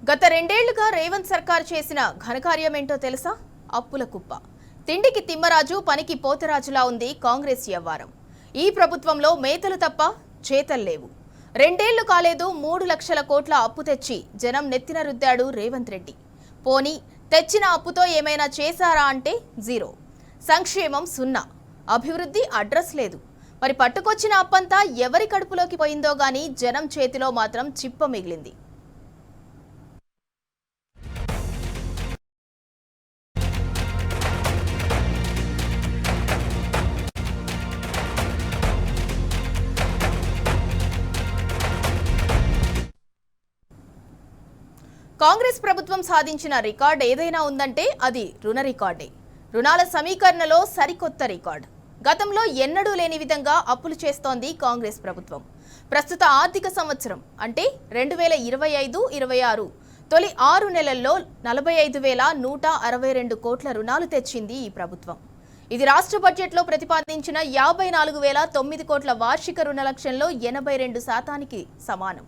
గత రెండేళ్లుగా రేవంత్ సర్కార్ చేసిన ఘనకార్యమేంటో తెలుసా? అప్పుల కుప్ప. తిండికి తిమ్మరాజు, పనికి పోతరాజులా ఉంది కాంగ్రెస్ వ్యవహారం. ఈ ప్రభుత్వంలో మేతలు తప్ప చేతలు లేవు. రెండేళ్లు కాలేదు 3 లక్షల కోట్ల అప్పు తెచ్చి జనం నెత్తిన రుద్దాడు రేవంత్ రెడ్డి. పోనీ తెచ్చిన అప్పుతో ఏమైనా చేశారా అంటే జీరో. సంక్షేమం సున్నా, అభివృద్ధి అడ్రస్ లేదు. మరి పట్టుకొచ్చిన అప్పంతా ఎవరి కడుపులోకి పోయిందో గానీ జనం చేతిలో మాత్రం చిప్ప మిగిలింది. కాంగ్రెస్ ప్రభుత్వం సాధించిన రికార్డ్ ఏదైనా ఉందంటే అది రుణ రికార్డే. రుణాల సమీకరణలో సరికొత్త రికార్డ్. గతంలో ఎన్నడూ లేని విధంగా అప్పులు చేస్తోంది కాంగ్రెస్ ప్రభుత్వం. ప్రస్తుత ఆర్థిక సంవత్సరం అంటే 2025-26 తొలి 6 నెలల్లో 45,162 కోట్ల రుణాలు తెచ్చింది ఈ ప్రభుత్వం. ఇది రాష్ట్ర బడ్జెట్లో ప్రతిపాదించిన 54,009 కోట్ల వార్షిక రుణ లక్ష్యంలో 82% సమానం.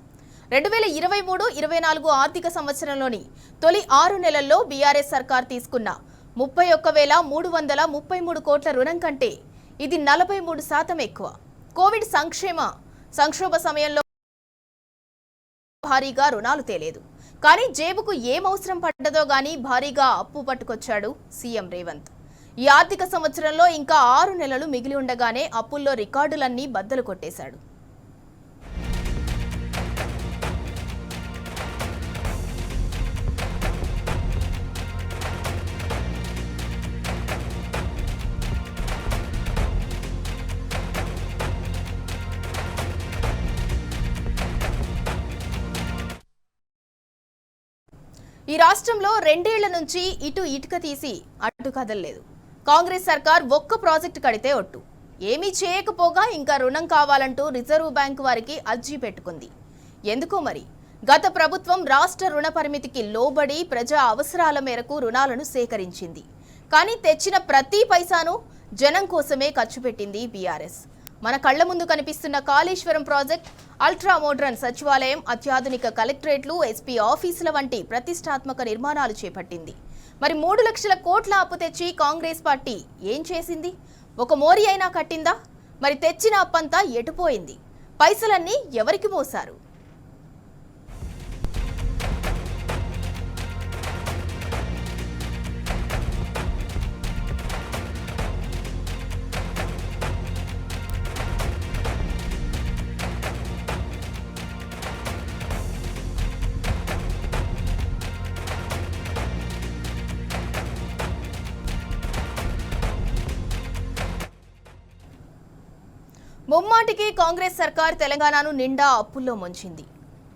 2023-24 ఆర్థిక సంవత్సరంలోని తొలి 6 నెలల్లో బీఆర్ఎస్ సర్కార్ తీసుకున్న 31,333 కోట్ల రుణం కంటే ఇది 43% ఎక్కువ. కోవిడ్ సంక్షోభ సమయంలో భారీగా రుణాలు తేలేదు. కానీ జేబుకు ఏం అవసరం పడ్డదో గానీ భారీగా అప్పు పట్టుకొచ్చాడు సీఎం రేవంత్. ఈ ఆర్థిక సంవత్సరంలో ఇంకా 6 నెలలు మిగిలి ఉండగానే అప్పుల్లో రికార్డులన్నీ బద్దలు కొట్టేశాడు. ఈ రాష్ట్రంలో రెండేళ్ల నుంచి ఇటు ఇటుక తీసి అటు కదలలేదు. కాంగ్రెస్ సర్కార్ ఒక్క ప్రాజెక్టు కడితే ఒట్టు. ఏమీ చేయకపోగా ఇంకా రుణం కావాలంటూ రిజర్వ్ బ్యాంకు వారికి అర్జీ పెట్టుకుంది. ఎందుకో మరి గత ప్రభుత్వం రాష్ట్ర రుణ పరిమితికి లోబడి ప్రజా అవసరాల మేరకు రుణాలను సేకరించింది. కానీ తెచ్చిన ప్రతి పైసాను జనం కోసమే ఖర్చు పెట్టింది బీఆర్ఎస్. మన కళ్ల ముందు కనిపిస్తున్న కాళేశ్వరం ప్రాజెక్ట్, అల్ట్రా మోడ్రన్ సచివాలయం, అత్యాధునిక కలెక్టరేట్లు, ఎస్పీ ఆఫీసుల వంటి ప్రతిష్టాత్మక నిర్మాణాలు చేపట్టింది. మరి 3 లక్షల కోట్ల అప్పు తెచ్చి కాంగ్రెస్ పార్టీ ఏం చేసింది? ఒక మోరీ అయినా కట్టిందా? మరి తెచ్చిన అప్పంతా ఎటుపోయింది? పైసలన్నీ ఎవరికి మోసారు? ముమ్మాటికి కాంగ్రెస్ సర్కార్ తెలంగాణను నిండా అప్పుల్లో ముంచింది.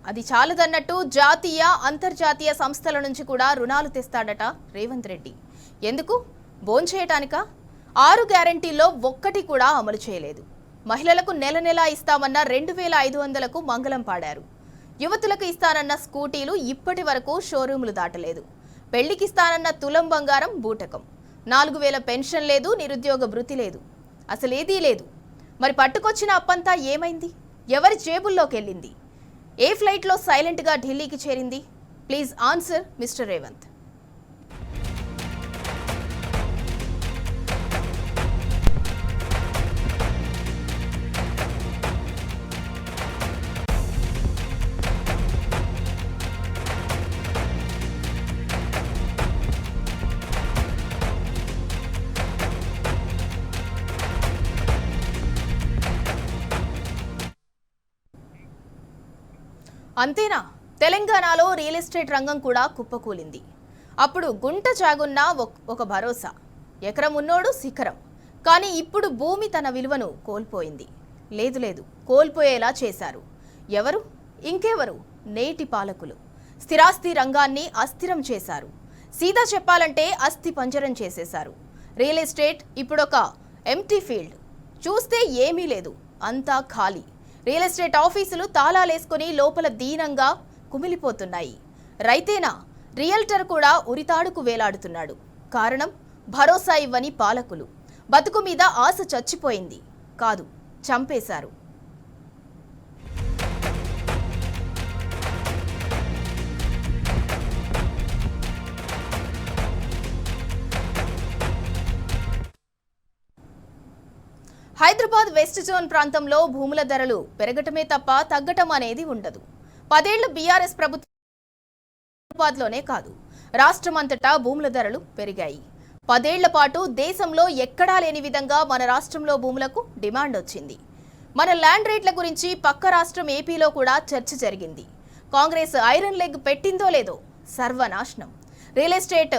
అది చాలదన్నట్టు జాతీయ, అంతర్జాతీయ సంస్థల నుంచి కూడా రుణాలు తెస్తాడట రేవంత్ రెడ్డి. ఎందుకు? భోంచేయటానికా? 6 గ్యారంటీల్లో ఒక్కటి కూడా అమలు చేయలేదు. మహిళలకు నెల నెలా ఇస్తామన్న 2,500కు మంగళం పాడారు. యువతులకు ఇస్తానన్న స్కూటీలు ఇప్పటి వరకు షోరూములు దాటలేదు. పెళ్లికిస్తానన్న తులం బంగారం బూటకం. 4,000 పెన్షన్ లేదు, నిరుద్యోగ భృతి లేదు, అసలేదీ లేదు. మరి పట్టుకొచ్చిన అప్పంతా ఏమైంది? ఎవరి జేబుల్లోకి వెళ్ళింది? ఏ ఫ్లైట్లో సైలెంట్గా ఢిల్లీకి చేరింది? Please answer mister Revanth. అంతేనా? తెలంగాణలో రియల్ ఎస్టేట్ రంగం కూడా కుప్పకూలింది. అప్పుడు గుంట జాగున్న ఒక భరోసా, ఎకరం ఉన్నోడు శిఖరం. కానీ ఇప్పుడు భూమి తన విలువను కోల్పోయింది. లేదు, కోల్పోయేలా చేశారు. ఎవరు? ఇంకెవరు? నేటి పాలకులు. స్థిరాస్తి రంగాన్ని అస్థిరం చేశారు. సీదా చెప్పాలంటే అస్థి పంజరం చేసేశారు. రియల్ ఎస్టేట్ ఇప్పుడొక ఎంప్టీ ఫీల్డ్. చూస్తే ఏమీ లేదు, అంతా ఖాళీ. రియల్ ఎస్టేట్ ఆఫీసులు తాళాలేసుకుని లోపల దీనంగా కుమిలిపోతున్నాయి. రైతేనా? రియల్టర్ కూడా ఉరితాడుకు వేలాడుతున్నాడు. కారణం భరోసా ఇవ్వని పాలకులు. బతుకు మీద ఆశ చచ్చిపోయింది కాదు, చంపేశారు. హైదరాబాద్ వెస్ట్ జోన్ ప్రాంతంలో భూముల ధరలు పెరగటమే తప్ప తగ్గటం అనేది ఉండదు. 10 ఏళ్ల బీఆర్ఎస్ ప్రభుత్వంలోనే కాదు, రాష్ట్రమంతటా భూముల ధరలు పెరిగాయి. 10 ఏళ్ల పాటు దేశంలో ఎక్కడా లేని విధంగా మన రాష్ట్రంలో భూములకు డిమాండ్ వచ్చింది. మన ల్యాండ్ రేట్ల గురించి పక్క రాష్ట్రం ఏపీలో కూడా చర్చ జరిగింది. కాంగ్రెస్ ఐరన్ లెగ్ పెట్టిందో లేదో సర్వనాశనం. రియల్ ఎస్టేట్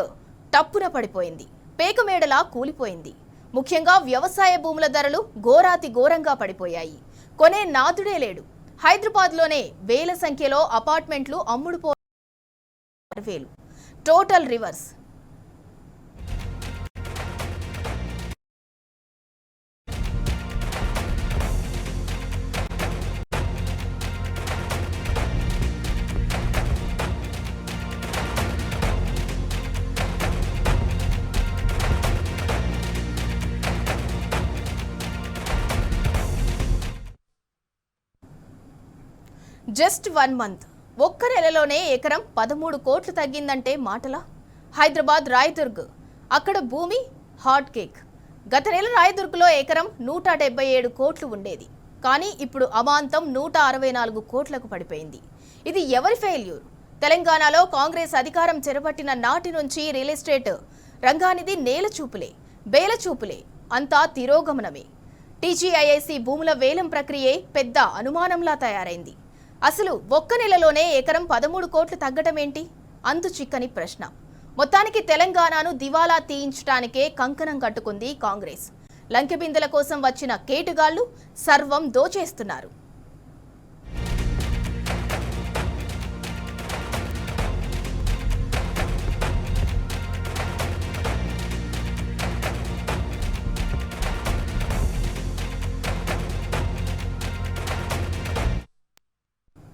టప్పున పడిపోయింది, పేకమేడలా కూలిపోయింది. ముఖ్యంగా వ్యవసాయ భూముల ధరలు ఘోరాతి ఘోరంగా పడిపోయాయి. కొనే నాదుడే లేడు. హైదరాబాద్లోనే వేల సంఖ్యలో అపార్ట్మెంట్లు అమ్ముడుపోయారు. Total reverse. జస్ట్ 1 మంత్, ఒక్క నెలలోనే ఎకరం 13 కోట్లు తగ్గిందంటే మాటలా? హైదరాబాద్ రాయదుర్గ్, అక్కడ భూమి హాట్ కేక్. గత నెల రాయదుర్గ్లో ఎకరం 177 కోట్లు ఉండేది, కానీ ఇప్పుడు అమాంతం 164 కోట్లకు పడిపోయింది. ఇది ఎవరి ఫెయిల్యూర్? తెలంగాణలో కాంగ్రెస్ అధికారం చేపట్టిన నాటి నుంచి రియల్ ఎస్టేట్ రంగానిది నేలచూపులే, బేలచూపులే, అంతా తిరోగమనమే. టీజీఐఐసీ భూముల వేలం ప్రక్రియే పెద్ద అనుమానంలా తయారైంది. అసలు ఒక్క నెలలోనే ఎకరం 13 కోట్లు తగ్గటం ఏంటి? అంతు చిక్కని ప్రశ్న. మొత్తానికి తెలంగాణను దివాలా తీయించడానికే కంకణం కట్టుకుంది కాంగ్రెస్. లంకెబిందెల కోసం వచ్చిన కేటుగాళ్లు సర్వం దోచేస్తున్నారు.